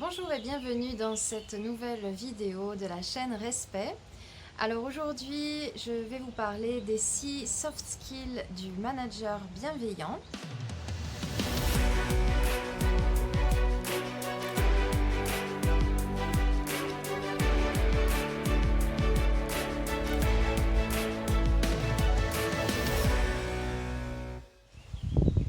Bonjour et bienvenue dans cette nouvelle vidéo de la chaîne Respect. Alors aujourd'hui, je vais vous parler des 6 soft skills du manager bienveillant.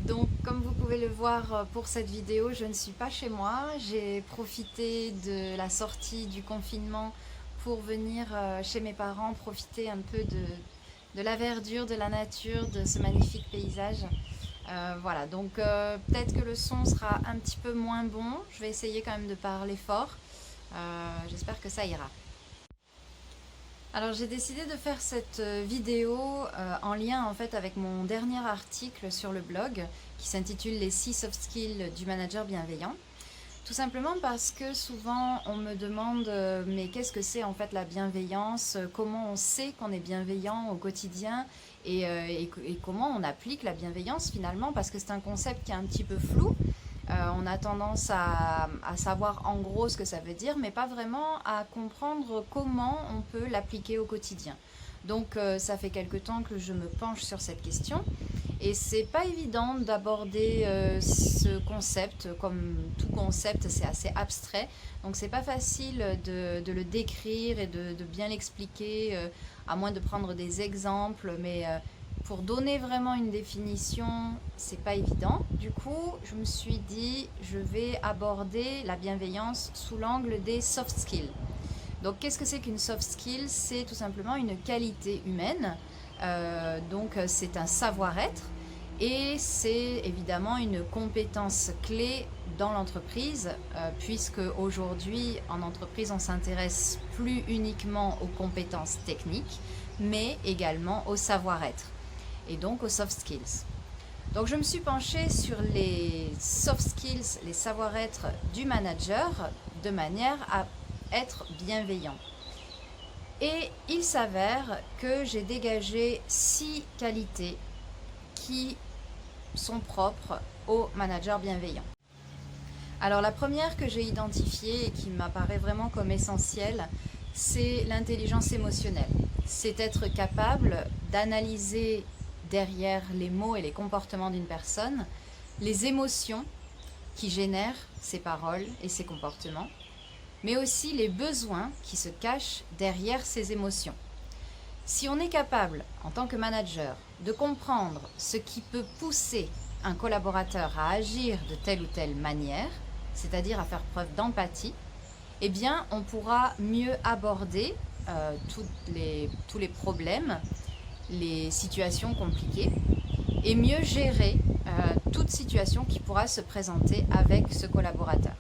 Donc comme vous pouvez le voir pour cette vidéo, je ne suis pas chez moi. J'ai profité de la sortie du confinement pour venir chez mes parents, profiter un peu de la verdure, de la nature, de ce magnifique paysage. Voilà, donc peut-être que le son sera un petit peu moins bon. Je vais essayer quand même de parler fort. J'espère que ça ira. Alors j'ai décidé de faire cette vidéo en lien en fait avec mon dernier article sur le blog qui s'intitule Les 6 soft skills du manager bienveillant. Tout simplement parce que souvent on me demande mais qu'est-ce que c'est en fait la bienveillance, comment on sait qu'on est bienveillant au quotidien et comment on applique la bienveillance finalement, parce que c'est un concept qui est un petit peu flou. On a tendance à savoir en gros ce que ça veut dire, mais pas vraiment à comprendre comment on peut l'appliquer au quotidien. Donc ça fait quelque temps que je me penche sur cette question et c'est pas évident d'aborder ce concept. Comme tout concept, c'est assez abstrait, donc c'est pas facile de le décrire et de bien l'expliquer, à moins de prendre des exemples, mais pour donner vraiment une définition, c'est pas évident. Du coup, je me suis dit, je vais aborder la bienveillance sous l'angle des soft skills. Donc, qu'est-ce que c'est qu'une soft skill? C'est tout simplement une qualité humaine. Donc, c'est un savoir-être et c'est évidemment une compétence clé dans l'entreprise, puisque aujourd'hui, en entreprise, on s'intéresse plus uniquement aux compétences techniques, mais également au savoir-être et donc aux soft skills. Donc je me suis penchée sur les soft skills, les savoir-être du manager de manière à être bienveillant. Et il s'avère que j'ai dégagé 6 qualités qui sont propres au manager bienveillant. Alors la première que j'ai identifiée et qui m'apparaît vraiment comme essentielle, c'est l'intelligence émotionnelle. C'est être capable d'analyser derrière les mots et les comportements d'une personne les émotions qui génèrent ses paroles et ses comportements, mais aussi les besoins qui se cachent derrière ces émotions. Si on est capable, en tant que manager, de comprendre ce qui peut pousser un collaborateur à agir de telle ou telle manière, c'est-à-dire à faire preuve d'empathie, eh bien, on pourra mieux aborder tous les problèmes, les situations compliquées, et mieux gérer toute situation qui pourra se présenter avec ce collaborateur.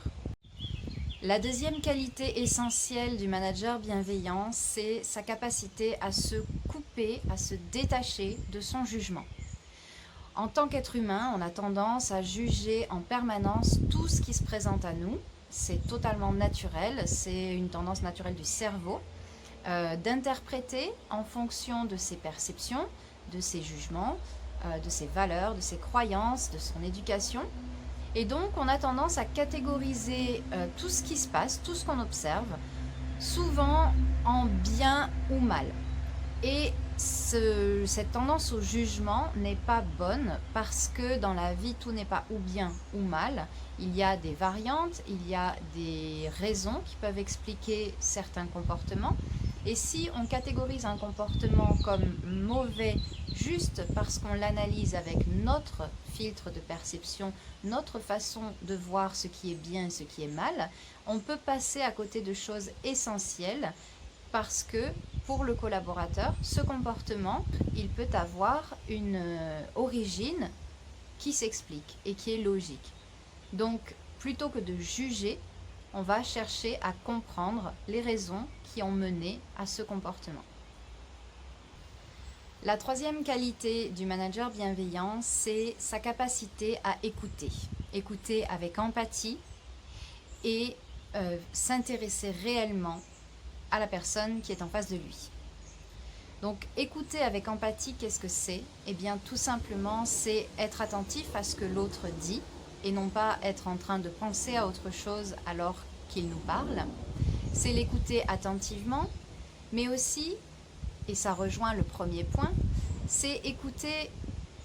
La deuxième qualité essentielle du manager bienveillant, c'est sa capacité à se couper, à se détacher de son jugement. En tant qu'être humain, on a tendance à juger en permanence tout ce qui se présente à nous. C'est totalement naturel, c'est une tendance naturelle du cerveau, d'interpréter en fonction de ses perceptions, de ses jugements, de ses valeurs, de ses croyances, de son éducation. Et donc on a tendance à catégoriser tout ce qui se passe, tout ce qu'on observe, souvent en bien ou mal. Et cette tendance au jugement n'est pas bonne, parce que dans la vie, tout n'est pas ou bien ou mal. Il y a des variantes, il y a des raisons qui peuvent expliquer certains comportements. Et si on catégorise un comportement comme mauvais juste parce qu'on l'analyse avec notre filtre de perception, notre façon de voir ce qui est bien et ce qui est mal, on peut passer à côté de choses essentielles, parce que pour le collaborateur, ce comportement, il peut avoir une origine qui s'explique et qui est logique. Donc, plutôt que de juger, on va chercher à comprendre les raisons qui ont mené à ce comportement. La troisième qualité du manager bienveillant, c'est sa capacité à écouter. Écouter avec empathie et s'intéresser réellement à la personne qui est en face de lui. Donc écouter avec empathie, qu'est-ce que c'est? Eh bien tout simplement, c'est être attentif à ce que l'autre dit et non pas être en train de penser à autre chose alors qu'il nous parle, c'est l'écouter attentivement, mais aussi, et ça rejoint le premier point, c'est écouter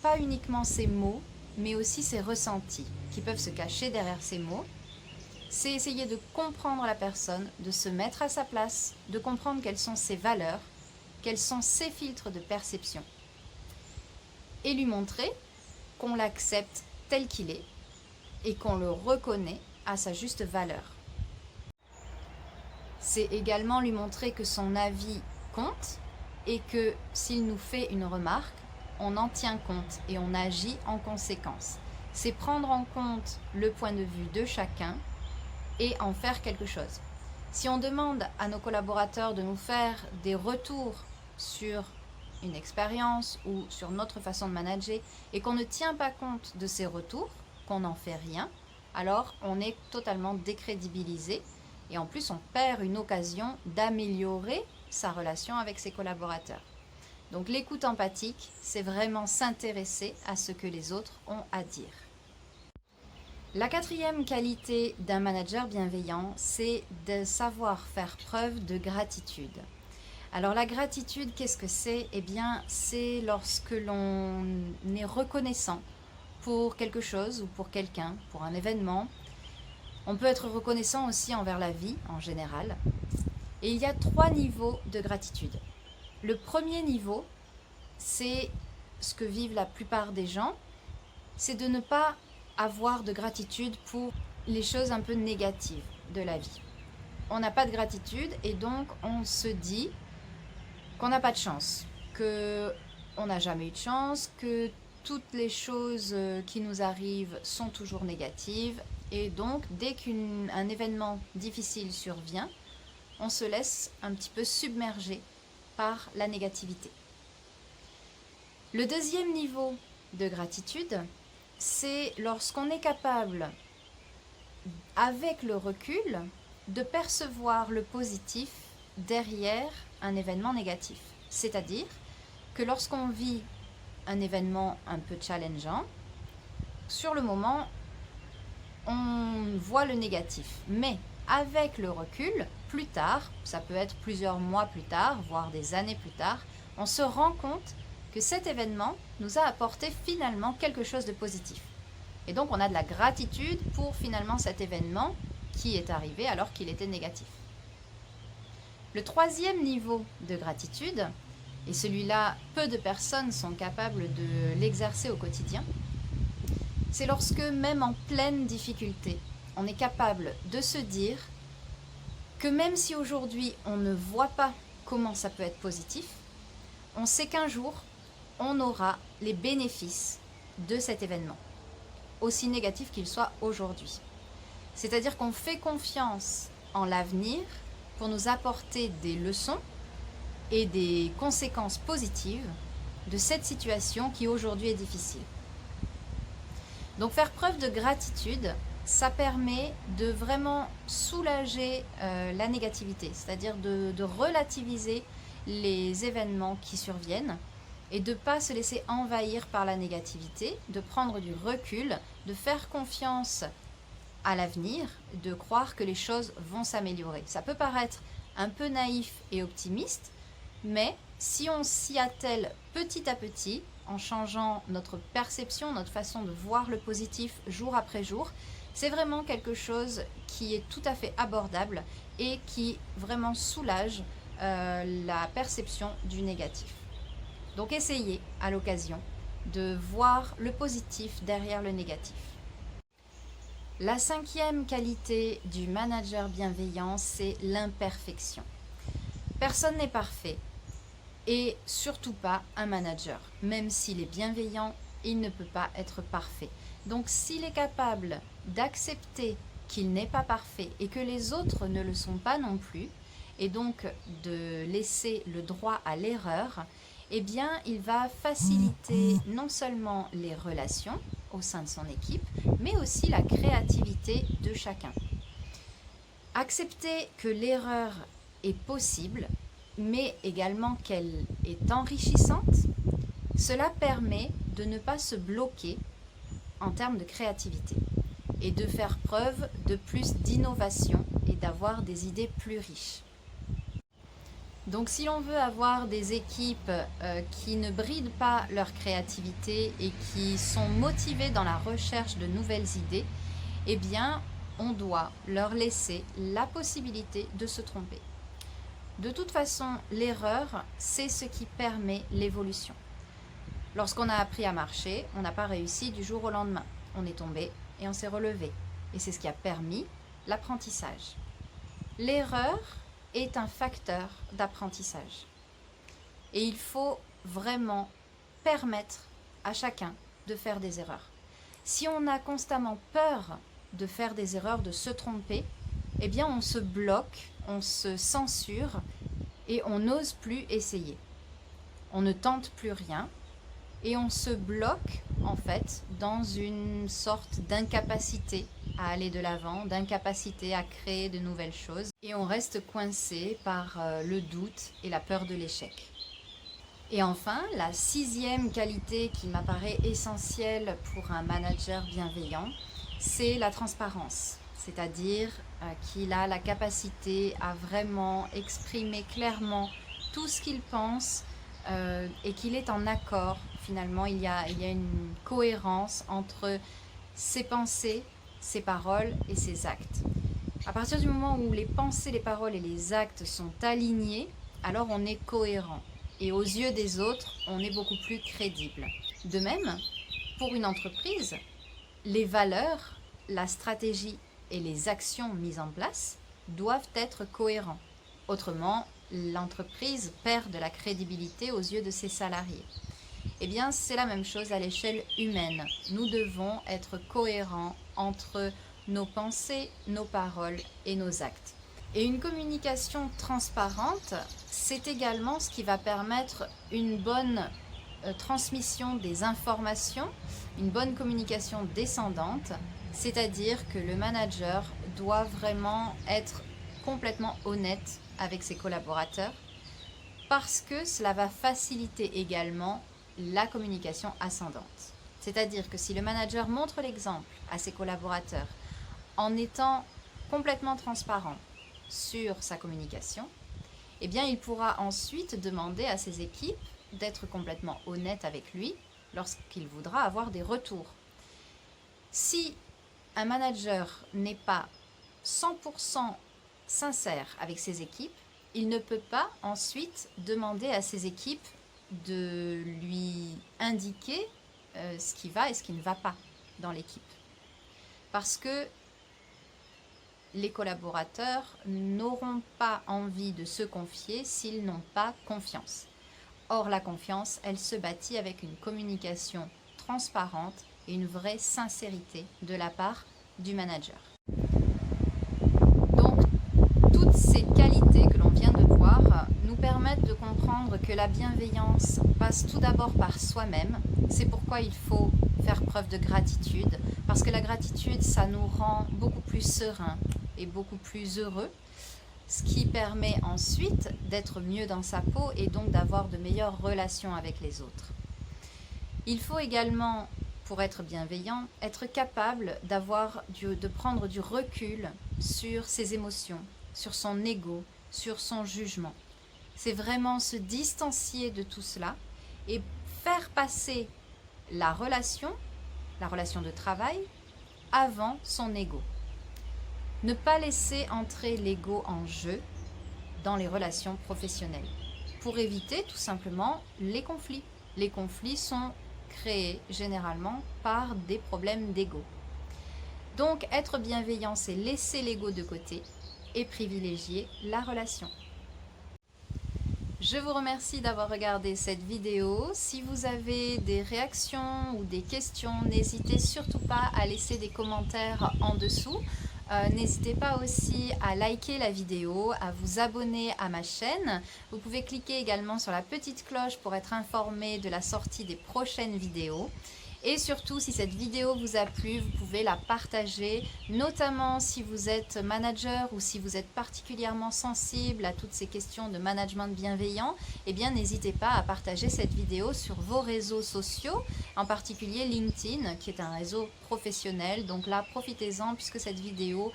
pas uniquement ses mots, mais aussi ses ressentis qui peuvent se cacher derrière ces mots. C'est essayer de comprendre la personne, de se mettre à sa place, de comprendre quelles sont ses valeurs, quels sont ses filtres de perception. Et lui montrer qu'on l'accepte tel qu'il est et qu'on le reconnaît à sa juste valeur. C'est également lui montrer que son avis compte et que s'il nous fait une remarque, on en tient compte et on agit en conséquence. C'est prendre en compte le point de vue de chacun et en faire quelque chose. Si on demande à nos collaborateurs de nous faire des retours sur une expérience ou sur notre façon de manager et qu'on ne tient pas compte de ces retours, qu'on n'en fait rien, alors on est totalement décrédibilisé et en plus on perd une occasion d'améliorer sa relation avec ses collaborateurs. Donc l'écoute empathique, c'est vraiment s'intéresser à ce que les autres ont à dire. La quatrième qualité d'un manager bienveillant, c'est de savoir faire preuve de gratitude. Alors la gratitude, qu'est-ce que c'est? Eh bien, c'est lorsque l'on est reconnaissant pour quelque chose ou pour quelqu'un, pour un événement. On peut être reconnaissant aussi envers la vie en général. Et il y a 3 niveaux de gratitude. Le premier niveau, c'est ce que vivent la plupart des gens, c'est de ne pas avoir de gratitude pour les choses un peu négatives de la vie. On n'a pas de gratitude et donc on se dit qu'on n'a pas de chance, qu'on n'a jamais eu de chance, que toutes les choses qui nous arrivent sont toujours négatives et donc dès qu'un événement difficile survient, on se laisse un petit peu submerger par la négativité. Le deuxième niveau de gratitude, c'est lorsqu'on est capable, avec le recul, de percevoir le positif derrière un événement négatif. C'est-à-dire que lorsqu'on vit un événement un peu challengeant, sur le moment, on voit le négatif. Mais avec le recul, plus tard, ça peut être plusieurs mois plus tard, voire des années plus tard, on se rend compte que cet événement nous a apporté finalement quelque chose de positif. Et donc on a de la gratitude pour finalement cet événement qui est arrivé alors qu'il était négatif. Le troisième niveau de gratitude, et celui-là, peu de personnes sont capables de l'exercer au quotidien, c'est lorsque même en pleine difficulté, on est capable de se dire que même si aujourd'hui on ne voit pas comment ça peut être positif, on sait qu'un jour, on aura les bénéfices de cet événement, aussi négatif qu'il soit aujourd'hui. C'est-à-dire qu'on fait confiance en l'avenir pour nous apporter des leçons et des conséquences positives de cette situation qui aujourd'hui est difficile. Donc faire preuve de gratitude, ça permet de vraiment soulager la négativité, c'est-à-dire de relativiser les événements qui surviennent et de ne pas se laisser envahir par la négativité, de prendre du recul, de faire confiance à l'avenir, de croire que les choses vont s'améliorer. Ça peut paraître un peu naïf et optimiste, mais si on s'y attelle petit à petit, en changeant notre perception, notre façon de voir le positif jour après jour, c'est vraiment quelque chose qui est tout à fait abordable et qui vraiment soulage la perception du négatif. Donc essayez à l'occasion de voir le positif derrière le négatif. La cinquième qualité du manager bienveillant, c'est l'imperfection. Personne n'est parfait et surtout pas un manager. Même s'il est bienveillant, il ne peut pas être parfait. Donc s'il est capable d'accepter qu'il n'est pas parfait et que les autres ne le sont pas non plus, et donc de laisser le droit à l'erreur, eh bien il va faciliter non seulement les relations au sein de son équipe, mais aussi la créativité de chacun. Accepter que l'erreur est possible, mais également qu'elle est enrichissante, cela permet de ne pas se bloquer en termes de créativité. et de faire preuve de plus d'innovation et d'avoir des idées plus riches. Donc si l'on veut avoir des équipes qui ne brident pas leur créativité et qui sont motivées dans la recherche de nouvelles idées, eh bien on doit leur laisser la possibilité de se tromper. De toute façon, l'erreur, c'est ce qui permet l'évolution. Lorsqu'on a appris à marcher, on n'a pas réussi du jour au lendemain. On est tombé et on s'est relevé. Et c'est ce qui a permis l'apprentissage. L'erreur est un facteur d'apprentissage. Et il faut vraiment permettre à chacun de faire des erreurs. Si on a constamment peur de faire des erreurs, de se tromper, eh bien on se bloque, on se censure et on n'ose plus essayer. On ne tente plus rien et on se bloque en fait dans une sorte d'incapacité à aller de l'avant, d'incapacité à créer de nouvelles choses et on reste coincé par le doute et la peur de l'échec. Et enfin, la 6e qualité qui m'apparaît essentielle pour un manager bienveillant, c'est la transparence, c'est-à-dire qu'il a la capacité à vraiment exprimer clairement tout ce qu'il pense et qu'il est en accord. Finalement, il y a une cohérence entre ses pensées, ses paroles et ses actes. À partir du moment où les pensées, les paroles et les actes sont alignés, alors on est cohérent. Et aux yeux des autres, on est beaucoup plus crédible. De même, pour une entreprise, les valeurs, la stratégie et les actions mises en place doivent être cohérents. Autrement, l'entreprise perd de la crédibilité aux yeux de ses salariés. Eh bien, c'est la même chose à l'échelle humaine. Nous devons être cohérents entre nos pensées, nos paroles et nos actes. Et une communication transparente, c'est également ce qui va permettre une bonne transmission des informations, une bonne communication descendante, c'est-à-dire que le manager doit vraiment être complètement honnête avec ses collaborateurs parce que cela va faciliter également la communication ascendante. C'est-à-dire que si le manager montre l'exemple à ses collaborateurs en étant complètement transparent sur sa communication, eh bien il pourra ensuite demander à ses équipes d'être complètement honnête avec lui lorsqu'il voudra avoir des retours. Si un manager n'est pas 100% sincère avec ses équipes, il ne peut pas ensuite demander à ses équipes de lui indiquer ce qui va et ce qui ne va pas dans l'équipe. Parce que les collaborateurs n'auront pas envie de se confier s'ils n'ont pas confiance. Or, la confiance, elle se bâtit avec une communication transparente et une vraie sincérité de la part du manager. Donc, toutes ces qualités que l'on vient de voir nous permettent de comprendre que la bienveillance passe tout d'abord par soi-même. C'est pourquoi il faut faire preuve de gratitude, parce que la gratitude, ça nous rend beaucoup plus sereins et beaucoup plus heureux, ce qui permet ensuite d'être mieux dans sa peau et donc d'avoir de meilleures relations avec les autres. Il faut également, pour être bienveillant, être capable de prendre du recul sur ses émotions, sur son ego, sur son jugement. C'est vraiment se distancier de tout cela et faire passer la relation de travail, avant son ego. Ne pas laisser entrer l'ego en jeu dans les relations professionnelles pour éviter tout simplement les conflits. Les conflits sont créés généralement par des problèmes d'ego. Donc être bienveillant, c'est laisser l'ego de côté et privilégier la relation. Je vous remercie d'avoir regardé cette vidéo. Si vous avez des réactions ou des questions, n'hésitez surtout pas à laisser des commentaires en dessous. N'hésitez pas aussi à liker la vidéo, à vous abonner à ma chaîne. Vous pouvez cliquer également sur la petite cloche pour être informé de la sortie des prochaines vidéos. Et surtout, si cette vidéo vous a plu, vous pouvez la partager, notamment si vous êtes manager ou si vous êtes particulièrement sensible à toutes ces questions de management bienveillant. Eh bien, n'hésitez pas à partager cette vidéo sur vos réseaux sociaux, en particulier LinkedIn, qui est un réseau professionnel. Donc là, profitez-en puisque cette vidéo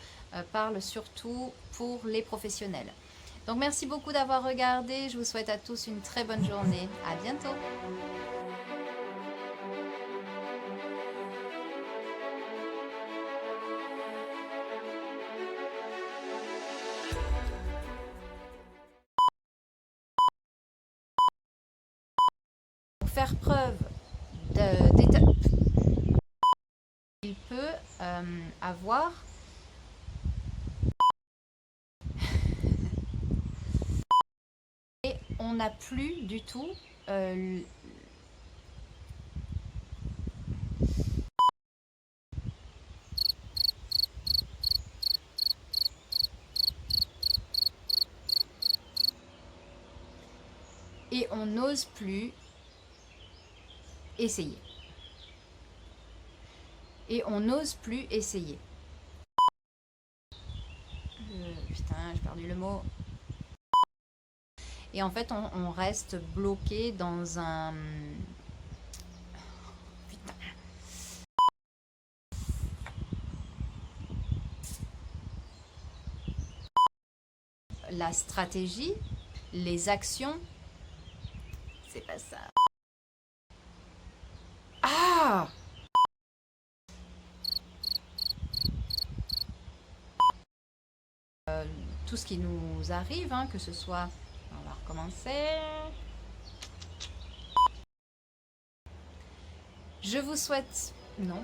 parle surtout pour les professionnels. Donc merci beaucoup d'avoir regardé. Je vous souhaite à tous une très bonne journée. À bientôt. Pour faire preuve d'état, il peut avoir et on n'a plus du tout et on n'ose plus essayer. Et on n'ose plus essayer. Putain, j'ai perdu le mot. Et en fait, on reste bloqué dans un... Putain. La stratégie, les actions, c'est pas ça. Ah! Tout ce qui nous arrive, hein, que ce soit... On va recommencer. Je vous souhaite... Non.